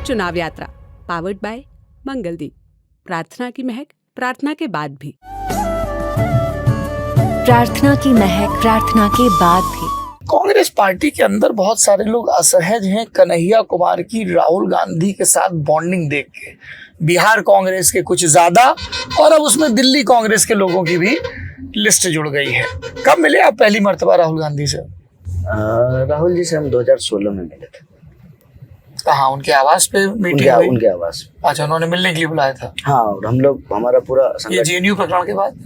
चुनाव यात्रा powered by Mangaldeep. प्रार्थना की महक प्रार्थना के बाद भी। प्रार्थना की महक प्रार्थना के बाद भी। कांग्रेस पार्टी के अंदर बहुत सारे लोग असहज हैं कन्हैया कुमार की राहुल गांधी के साथ बॉन्डिंग देख के। बिहार कांग्रेस के कुछ ज्यादा और अब उसमें दिल्ली कांग्रेस के लोगों की भी लिस्ट जुड़ गई है। कब मिले आप पहली मर्तबा राहुल गांधी से? राहुल जी से हम 2016 में मिले थे। कहाँ? उनके आवास पे मीटिंग हुई? उनके आवास। अच्छा, उन्होंने मिलने के लिए बुलाया था? हाँ, और हम लोग हमारा पूरा ये जेएनयू प्रकरण के बाद?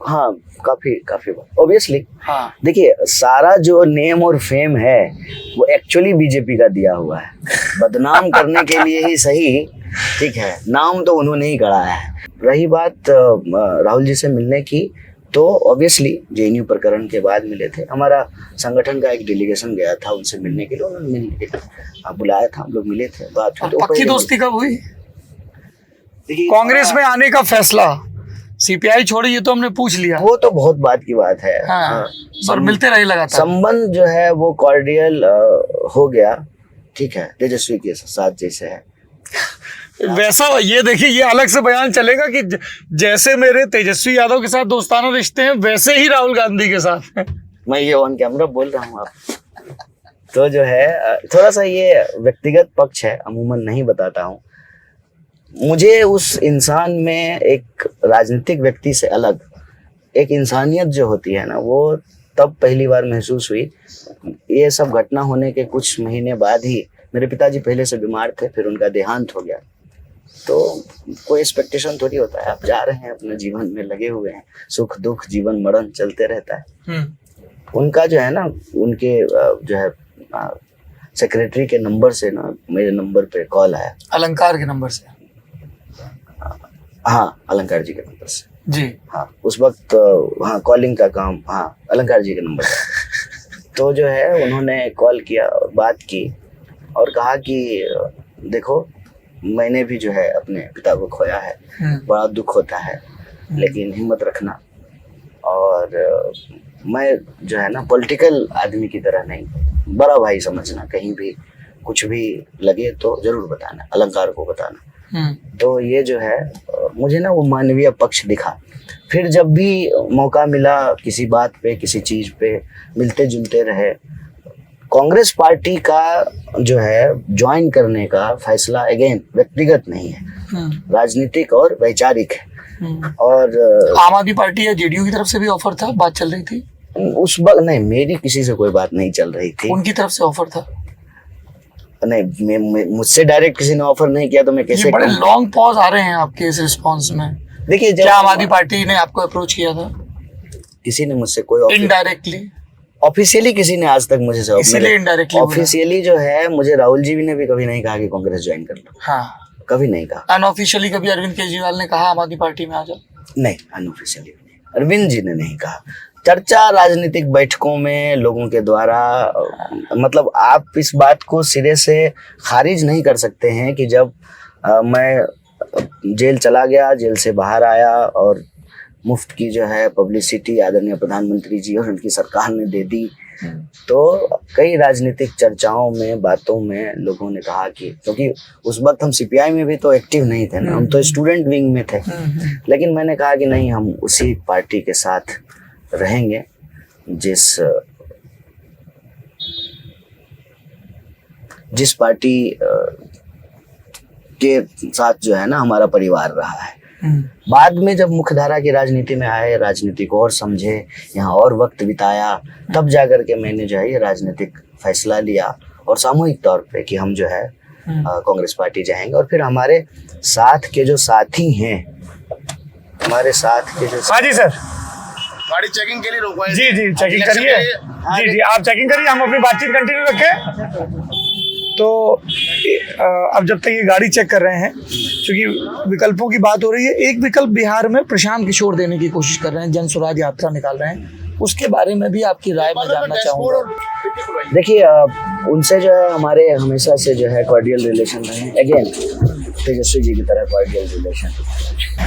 हाँ, काफी ऑब्वियसली। हाँ, देखिए, सारा जो नेम और फेम है वो एक्चुअली बीजेपी का दिया हुआ है, बदनाम करने के लिए ही सही। ठीक है, नाम तो उन्होंने ही गढ़ा है। रही बात राहुल जी से मिलने की, तो ऑब्वियसली जेएनयू प्रकरण के बाद मिले थे। हमारा संगठन का एक डेलीगेशन गया था उनसे मिलने के लिए, उन्होंने बुलाया था, हम लोग मिले थे, बात हुई। पक्की दोस्ती कब हुई? कांग्रेस में आने का फैसला, सीपीआई छोड़ी, ये तो हमने पूछ लिया, वो तो बहुत बात की बात है। हाँ, और मिलते रहे लगातार। संबंध जो है वो कॉर्डियल हो गया। ठीक है, तेजस्वी के साथ जैसे है वैसा। ये देखिए, ये अलग से बयान चलेगा कि जैसे मेरे तेजस्वी यादव के साथ दोस्ताना रिश्ते हैं वैसे ही राहुल गांधी के साथ हैं। मैं ये ऑन कैमरा बोल रहा हूँ आप। तो जो है थोड़ा सा ये व्यक्तिगत पक्ष है, अमूमन नहीं बताता हूँ। मुझे उस इंसान में एक राजनीतिक व्यक्ति से अलग एक इंसानियत जो होती है ना, वो तब पहली बार महसूस हुई। ये सब घटना होने के कुछ महीने बाद ही, मेरे पिताजी पहले से बीमार थे, फिर उनका देहांत हो गया। तो कोई एक्सपेक्टेशन थोड़ी होता है, आप जा रहे हैं अपने जीवन में लगे हुए हैं, सुख दुख जीवन मरण चलते रहता है। उनका जो है ना, उनके जो है सेक्रेटरी के नंबर से ना मेरे नंबर पे कॉल आया। अलंकार के नंबर से? हाँ, अलंकार जी के नंबर से जी। हाँ, उस वक्त हाँ कॉलिंग का काम, हाँ, अलंकार जी के नंबर से। तो जो है उन्होंने कॉल किया और बात की और कहा कि देखो, मैंने भी जो है अपने पिता को खोया है, बड़ा दुख होता है, लेकिन हिम्मत रखना। और मैं जो है ना पॉलिटिकल आदमी की तरह नहीं, बड़ा भाई समझना, कहीं भी कुछ भी लगे तो जरूर बताना, अलंकार को बताना। तो ये जो है मुझे ना वो मानवीय पक्ष दिखा। फिर जब भी मौका मिला किसी बात पे, किसी चीज पे मिलते जुलते रहे। कांग्रेस पार्टी का जो है ज्वाइन करने का फैसला अगेन व्यक्तिगत नहीं है, राजनीतिक और वैचारिक है। और आम आदमी पार्टी या जेडीयू की तरफ से भी ऑफर था, बात चल रही थी उस वक्त? नहीं, मेरी किसी से कोई बात नहीं चल रही थी। उनकी तरफ से ऑफर था? नहीं, मुझसे डायरेक्ट किसी ने ऑफर नहीं किया, तो मैं कैसे? बड़े लॉन्ग पॉज आ रहे हैं आपके इस रिस्पॉन्स में। देखिए, क्या आम आदमी पार्टी ने आपको अप्रोच किया था? किसी ने मुझसे कोई इनडायरेक्टली? ऑफिशियली किसी ने आज तक मुझे इनडायरेक्टली ऑफिशियली जो है, मुझे राहुल जी ने भी कभी नहीं कहा कि कांग्रेस ज्वाइन कर लो। हाँ, कभी नहीं कहा। अनऑफिशियली कभी अरविंद केजरीवाल ने कहा आम आदमी पार्टी में आ जाओ? नहीं, अनऑफिशियली नहीं, अरविंद जी ने नहीं कहा। चर्चा राजनीतिक बैठकों में लोगों के द्वारा, मतलब आप इस बात को सिरे से खारिज नहीं कर सकते हैं कि जब मैं जेल चला गया, जेल से बाहर आया और मुफ्त की जो है पब्लिसिटी आदरणीय प्रधानमंत्री जी और उनकी सरकार ने दे दी, तो कई राजनीतिक चर्चाओं में, बातों में लोगों ने कहा कि, क्योंकि उस वक्त हम सीपीआई में भी तो एक्टिव नहीं थे ना, हम तो स्टूडेंट विंग में थे। लेकिन मैंने कहा कि नहीं, हम उसी पार्टी के साथ रहेंगे जिस पार्टी के साथ जो है ना हमारा परिवार रहा है। बाद में जब मुख्यधारा की राजनीति में आए, राजनीति को और समझे, यहाँ और वक्त बिताया, तब जाकर के मैंने जो है ये राजनीतिक फैसला लिया और सामूहिक तौर पे कि हम जो है कांग्रेस पार्टी जाएंगे। और फिर हमारे साथ के जो साथी हैं, हमारे साथ के जो, हाँ जी सर, गाड़ी चेकिंग के लिए रोकवाई? जी चेकिंग करिए। जी आप चेकिंग करिए, हम अपनी बातचीत कंटिन्यू रखें। तो अब जब तक ये गाड़ी चेक कर रहे हैं, क्योंकि विकल्पों की बात हो रही है, एक विकल्प बिहार में प्रशांत किशोर देने की कोशिश कर रहे हैं, जन स्वराज यात्रा निकाल रहे हैं, उसके बारे में भी आपकी राय मैं जानना चाहूँगा। देखिए, उनसे जो है हमारे हमेशा से जो है कॉर्डियल रिलेशन रहे। अगेन तेजस्वी जी की तरह कॉर्डियल रिलेशन,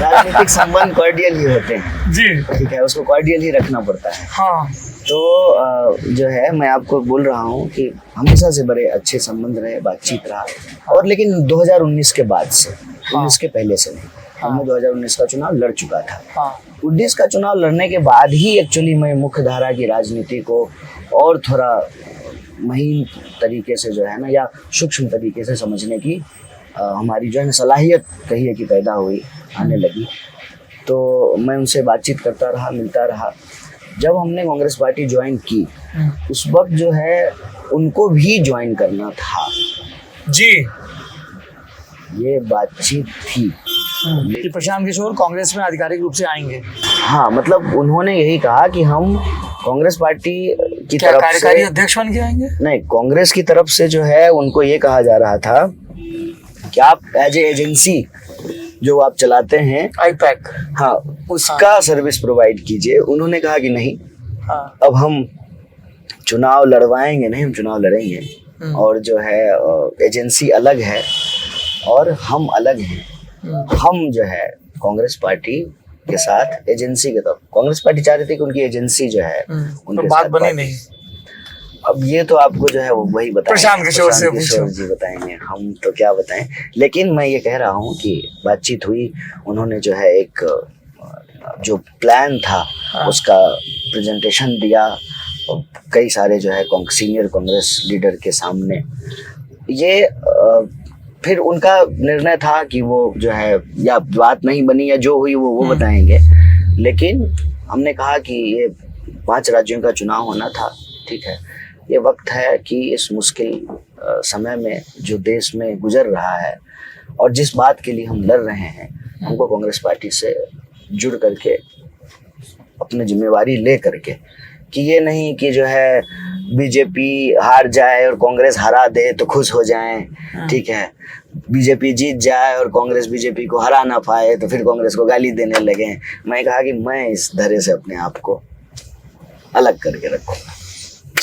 राजनीतिक संबंध कॉर्डियल ही होते हैं। जी, ठीक है, उसको कॉर्डियल ही रखना पड़ता है। हाँ, तो जो है मैं आपको बोल रहा हूँ कि हमेशा से बड़े अच्छे संबंध रहे, बातचीत रहा। और लेकिन 2019 के बाद से, 19 के पहले से नहीं। हमने 2019 का चुनाव लड़ चुका था। 19 का चुनाव लड़ने के बाद ही एक्चुअली मैं मुख्य धारा की राजनीति को और थोड़ा महीन तरीके से जो है ना, या सूक्ष्म तरीके से समझने की हमारी जो है सलाहियत कहिए कि पैदा हुई, आने लगी। तो मैं उनसे बातचीत करता रहा, मिलता रहा। जब हमने कांग्रेस पार्टी ज्वाइन की, उस वक्त जो है उनको भी ज्वाइन करना था जी। ये बातचीत थी कि प्रशांत किशोर कांग्रेस में आधिकारिक रूप से आएंगे। हाँ, मतलब उन्होंने यही कहा कि हम कांग्रेस पार्टी की क्या तरफ कार्यकारी से, अध्यक्ष बन के आएंगे? नहीं, कांग्रेस की तरफ से जो है उनको ये कहा जा रहा था कि आप एज ए एजेंसी जो आप चलाते हैं आईपैक, हाँ, उसका सर्विस प्रोवाइड कीजिए। उन्होंने कहा कि नहीं, अब हम चुनाव लड़वाएंगे नहीं, हम चुनाव लड़ेंगे। और जो है एजेंसी अलग है और हम अलग हैं। हम जो है कांग्रेस पार्टी के साथ एजेंसी के तरफ, कांग्रेस पार्टी चाह रही थी कि उनकी एजेंसी जो है उनके बात साथ बनी नहीं। अब ये तो आपको जो है वो वही बताएंगे, प्रशांत किशोर से किशोर जी बताएंगे, हम तो क्या बताएं। लेकिन मैं ये कह रहा हूँ कि बातचीत हुई, उन्होंने जो है एक जो प्लान था उसका प्रेजेंटेशन दिया कई सारे जो है सीनियर कांग्रेस लीडर के सामने। ये फिर उनका निर्णय था कि वो जो है या बात नहीं बनी या जो हुई वो बताएंगे। लेकिन हमने कहा कि ये 5 राज्यों का चुनाव होना था, ठीक है, ये वक्त है कि इस मुश्किल समय में जो देश में गुजर रहा है और जिस बात के लिए हम लड़ रहे हैं, हमको कांग्रेस पार्टी से जुड़ करके अपनी जिम्मेवारी ले करके, कि ये नहीं कि जो है बीजेपी हार जाए और कांग्रेस हरा दे तो खुश हो जाएं, ठीक है, बीजेपी जीत जाए और कांग्रेस बीजेपी को हरा ना पाए तो फिर कांग्रेस को गाली देने लगे। मैं कहा कि मैं इस धरे से अपने आप को अलग करके रखूंगा,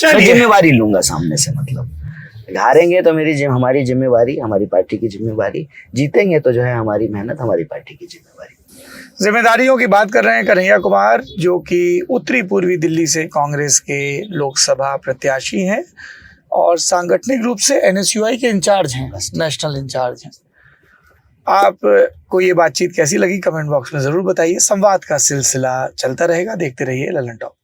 मैं जिम्मेवारी लूंगा सामने से। मतलब हारेंगे तो हमारी जिम्मेवारी, हमारी पार्टी की जिम्मेवारी, जीतेंगे तो जो है हमारी मेहनत, हमारी पार्टी की जिम्मेवारी। जिम्मेदारियों की बात कर रहे हैं कन्हैया कुमार, जो कि उत्तरी पूर्वी दिल्ली से कांग्रेस के लोकसभा प्रत्याशी हैं और सांगठनिक रूप से NSUI के इंचार्ज हैं, नेशनल इंचार्ज हैं। आपको ये बातचीत कैसी लगी कमेंट बॉक्स में ज़रूर बताइए। संवाद का सिलसिला चलता रहेगा, देखते रहिए ललन टॉक।